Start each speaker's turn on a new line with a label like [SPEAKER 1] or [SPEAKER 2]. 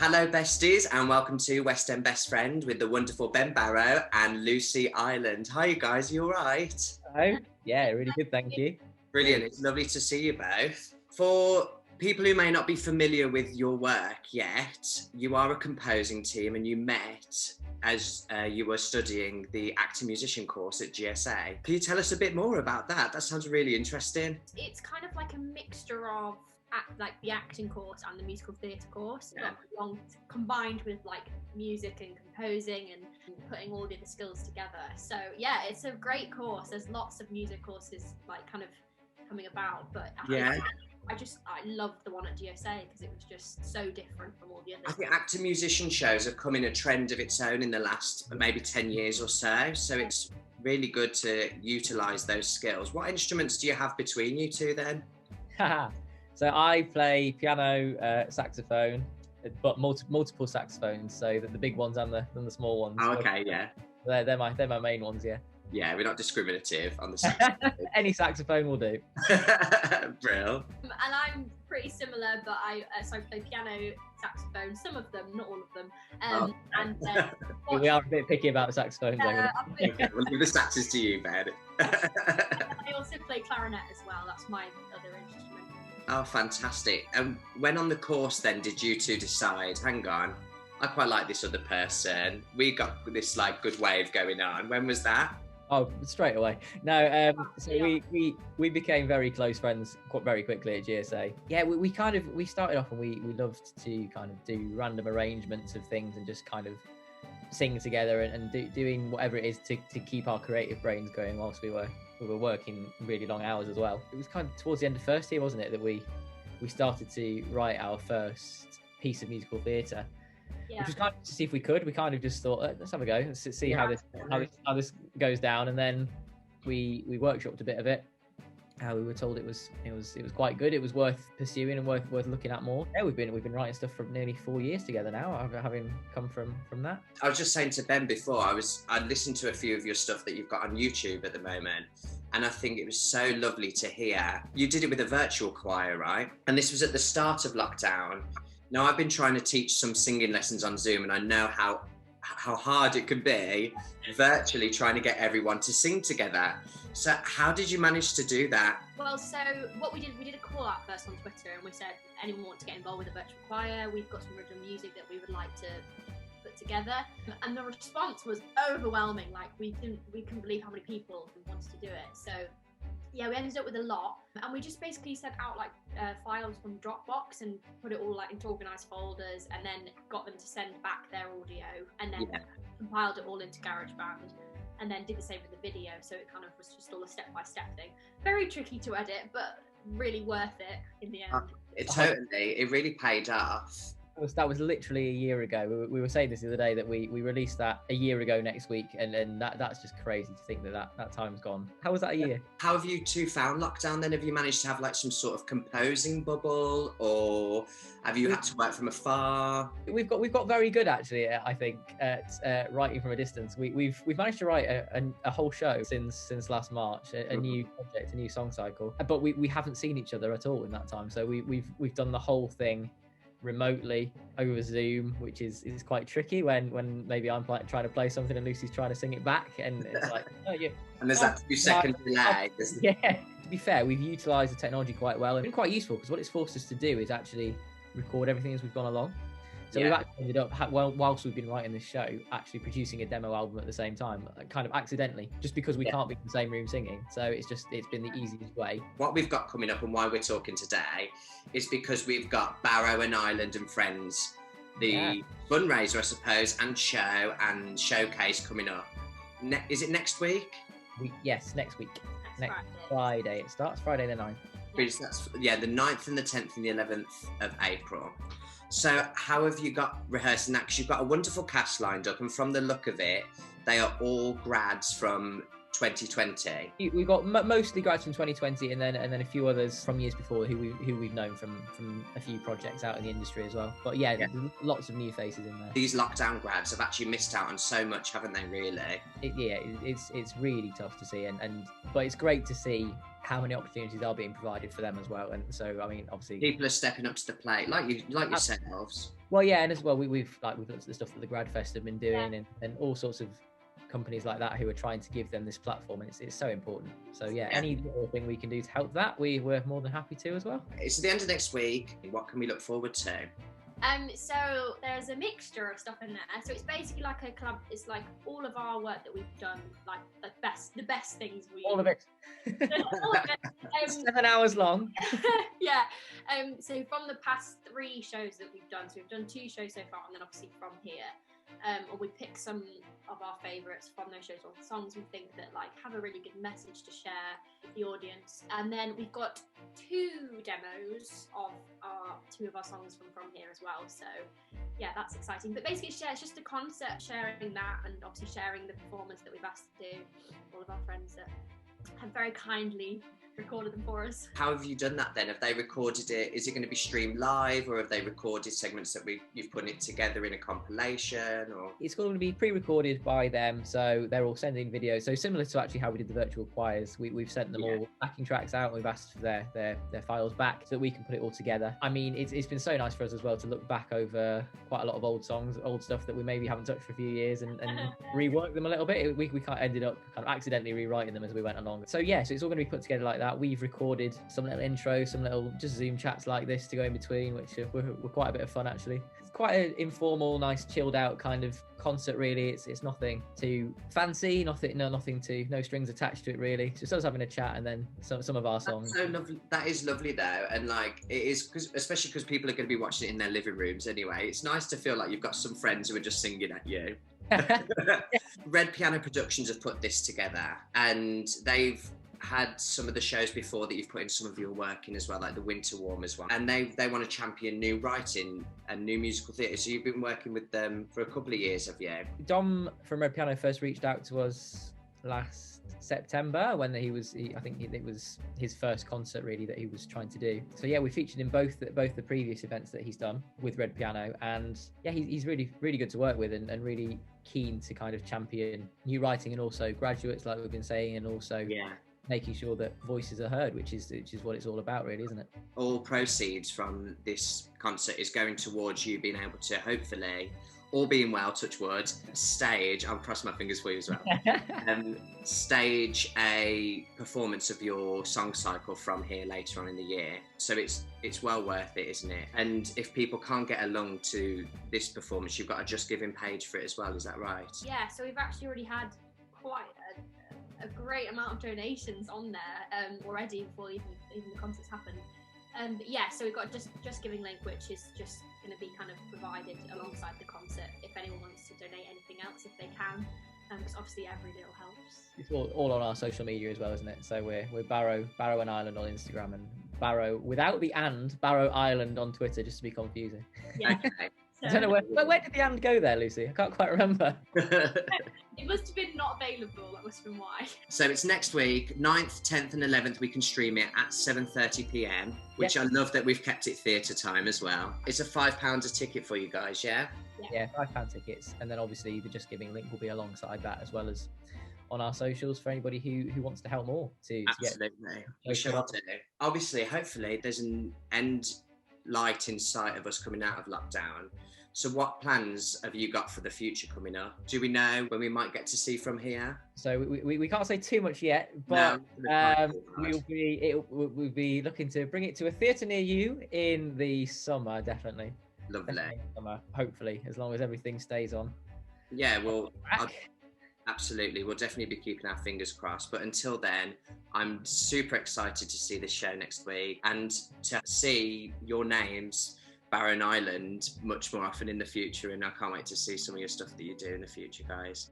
[SPEAKER 1] Hello besties and welcome to West End Best Friend with the wonderful Ben Barrow and Lucy Ireland. Hi you guys, are you alright?
[SPEAKER 2] Hello. Yeah, really good, thank you.
[SPEAKER 1] Brilliant, it's lovely to see you both. For people who may not be familiar with your work yet, you are a composing team and you met as you were studying the actor musician course at GSA. Can you tell us a bit more about that? That sounds really interesting.
[SPEAKER 3] It's kind of like a mixture of like the acting course and the musical theatre course, combined with like music and composing and putting all the other skills together. So yeah, it's a great course. There's lots of music courses like kind of coming about, but I loved the one at GSA because it was just so different from all the others.
[SPEAKER 1] I think actor musician shows have come in a trend of its own in the last maybe 10 years or so. So it's really good to utilise those skills. What instruments do you have between you two then?
[SPEAKER 2] So I play piano, saxophone, but multiple saxophones. So the big ones and the small ones.
[SPEAKER 1] Oh, okay, yeah.
[SPEAKER 2] They're my main ones, yeah.
[SPEAKER 1] Yeah, we're not discriminative on the saxophone.
[SPEAKER 2] Any saxophone will do.
[SPEAKER 1] Brill.
[SPEAKER 3] And I'm pretty similar, but I play piano, saxophone, some of them, not all of them.
[SPEAKER 2] We are a bit picky about the saxophones.
[SPEAKER 1] Okay, we'll give the saxes to you, Ben.
[SPEAKER 3] I also play clarinet as well. That's my other instrument.
[SPEAKER 1] Oh, fantastic. And when on the course then did you two decide, hang on, I quite like this other person. We got this like good wave going on. When was that?
[SPEAKER 2] Oh, straight away. No, so we became very close friends quite very quickly at GSA. Yeah, we started off and we loved to kind of do random arrangements of things and just kind of sing together and doing whatever it is to keep our creative brains going whilst we were working really long hours as well. It was kind of towards the end of first year, wasn't it, that we started to write our first piece of musical theatre. Yeah. Which was kind of to see if we could. We kind of just thought, let's have a go. Let's see how this goes down. And then we workshopped a bit of it. We were told it was quite good. It was worth pursuing and worth looking at more. Yeah, we've been writing stuff for nearly 4 years together now, having come from that.
[SPEAKER 1] I was just saying to Ben before, I listened to a few of your stuff that you've got on YouTube at the moment, and I think it was so lovely to hear. You did it with a virtual choir, right? And this was at the start of lockdown. Now I've been trying to teach some singing lessons on Zoom, and I know how hard it can be virtually trying to get everyone to sing together. So how did you manage to do that?
[SPEAKER 3] Well, so what we did a call out first on Twitter, and we said, anyone want to get involved with a virtual choir? We've got some original music that we would like to put together. And the response was overwhelming. Like we couldn't believe how many people wanted to do it. So yeah, we ended up with a lot, and we just basically sent out like files from Dropbox and put it all like into organised folders, and then got them to send back their audio, and then compiled it all into GarageBand, and then did the same with the video. So it kind of was just all a step-by-step thing. Very tricky to edit, but really worth it in the end.
[SPEAKER 1] It really paid off.
[SPEAKER 2] That was literally a year ago. We were saying this the other day that we released that a year ago next week, and that's just crazy to think that time's gone. How was that a year?
[SPEAKER 1] How have you two found lockdown then? Have you managed to have like some sort of composing bubble, or have you had to work from afar?
[SPEAKER 2] We've got very good actually, I think, at writing from a distance. We've managed to write a whole show since last March, a new project, a new song cycle, but we haven't seen each other at all in that time. So we've done the whole thing remotely over Zoom, which is quite tricky when maybe I'm trying to play something and Lucy's trying to sing it back, and it's like, oh yeah.
[SPEAKER 1] And there's that 2 second delay.
[SPEAKER 2] Yeah. To be fair, we've utilised the technology quite well and been quite useful, because what it's forced us to do is actually record everything as we've gone along. So we've actually ended up, whilst we've been writing this show, actually producing a demo album at the same time, kind of accidentally, just because we can't be in the same room singing. So it's been the easiest way. What
[SPEAKER 1] we've got coming up and why we're talking today is because we've got Barrow and Ireland and Friends, the fundraiser, I suppose, and show and showcase coming up. Is it next week?
[SPEAKER 2] Yes, next week. Next Friday. It starts Friday the 9th.
[SPEAKER 1] That's, the 9th and the 10th and the 11th of April. So how have you got rehearsing that? Because you've got a wonderful cast lined up, and from the look of it, they are all grads from 2020.
[SPEAKER 2] We've got mostly grads from 2020, and then a few others from years before who we've known from a few projects out in the industry as well. But there's lots of new faces in there.
[SPEAKER 1] These lockdown grads have actually missed out on so much, haven't they? Really?
[SPEAKER 2] It's really tough to see, but it's great to see how many opportunities are being provided for them as well. And so, I mean, obviously,
[SPEAKER 1] people are stepping up to the plate, like yourselves.
[SPEAKER 2] well, yeah, and as well, we've looked at the stuff that the Grad Fest have been doing, and all sorts of companies like that who are trying to give them this platform, and it's so important. So yeah, any little thing we can do to help that, we're more than happy to as well.
[SPEAKER 1] It's the end of next week. What can we look forward to?
[SPEAKER 3] So there's a mixture of stuff in there. So it's basically like a club. It's like all of our work that we've done, like the best things we.
[SPEAKER 2] All of it.
[SPEAKER 3] All of it.
[SPEAKER 2] 7 hours long.
[SPEAKER 3] Yeah. So from the past 3 shows that we've done, so we've done 2 shows so far, and then obviously from here, or we pick some of our favourites from those shows, or songs we think that like have a really good message to share with the audience. And then we've got 2 demos of 2 of our songs from here as well. So yeah, that's exciting. But basically, it's just a concert, sharing that, and obviously sharing the performance that we've asked to do. All of our friends that have very kindly recorded them for us.
[SPEAKER 1] How have you done that then? Have they recorded it? Is it going to be streamed live, or have they recorded segments that you've put it together in a compilation? Or
[SPEAKER 2] it's going to be pre-recorded by them, so they're all sending videos. So similar to actually how we did the virtual choirs, we've sent them all backing tracks out. We've asked for their files back so that we can put it all together. I mean, it's been so nice for us as well to look back over quite a lot of old songs, old stuff that we maybe haven't touched for a few years, and rework them a little bit. We kind of ended up kind of accidentally rewriting them as we went along. So yeah, so it's all going to be put together like that. We've recorded some little intros, some little just Zoom chats like this to go in between, which were quite a bit of fun actually. It's quite an informal, nice, chilled out kind of concert really. It's nothing too fancy, no strings attached to it really. It's just us having a chat, and then some of our songs.
[SPEAKER 1] That's so lovely. That is lovely though, and like it is, especially because people are going to be watching it in their living rooms anyway. It's nice to feel like you've got some friends who are just singing at you. Red Piano Productions have put this together, and they've had some of the shows before that you've put in some of your work in as well, like the Winter Warmers one, and they want to champion new writing and new musical theatre. So you've been working with them for a couple of years, have you?
[SPEAKER 2] Dom from Red Piano first reached out to us last September when I think it was his first concert really that he was trying to do. So yeah, we featured in both the previous events that he's done with Red Piano, and yeah, he's really good to work with, and really keen to kind of champion new writing, and also graduates like we've been saying, and also making sure that voices are heard, which is what it's all about really, isn't it? All
[SPEAKER 1] proceeds from this concert is going towards you being able to, hopefully, all being well, touch wood, stage, I'll cross my fingers for you as well, stage a performance of your song cycle from here later on in the year. So it's well worth it, isn't it? And if people can't get along to this performance, you've got a Just Giving page for it as well, is that right?
[SPEAKER 3] Yeah, so we've actually already had quite a great amount of donations on there already before even the concerts happened. But yeah, so we've got just Giving link, which is just going to be kind of provided alongside the concert if anyone wants to donate anything else, if they can, because obviously every little helps.
[SPEAKER 2] It's all on our social media as well, isn't it? So we're Barrow and Ireland on Instagram, and Barrow without the Barrow Ireland on Twitter, just to be confusing.
[SPEAKER 3] Yeah.
[SPEAKER 1] Okay.
[SPEAKER 2] I don't know where did the and go there, Lucy? I can't quite remember.
[SPEAKER 3] It must have been not available. That must have been why.
[SPEAKER 1] So it's next week, 9th, 10th and 11th. We can stream it at 7:30 p.m, which I love that we've kept it theatre time as well. It's a £5 a ticket for you guys, yeah?
[SPEAKER 2] Yeah, £5 tickets. And then obviously the Just Giving link will be alongside that, as well as on our socials for anybody who wants to help more.
[SPEAKER 1] Absolutely. We sure do. Obviously, hopefully there's an end light in sight of us coming out of lockdown. So what plans have you got for the future coming up? Do we know when we might get to see from here?
[SPEAKER 2] So we can't say too much yet, but we'll be looking to bring it to a theatre near you in the summer, definitely.
[SPEAKER 1] Lovely.
[SPEAKER 2] Definitely summer, hopefully, as long as everything stays on.
[SPEAKER 1] Yeah, well, absolutely. We'll definitely be keeping our fingers crossed. But until then, I'm super excited to see this show next week and to see your names, Barrow and Ireland, much more often in the future, and I can't wait to see some of your stuff that you do in the future, guys.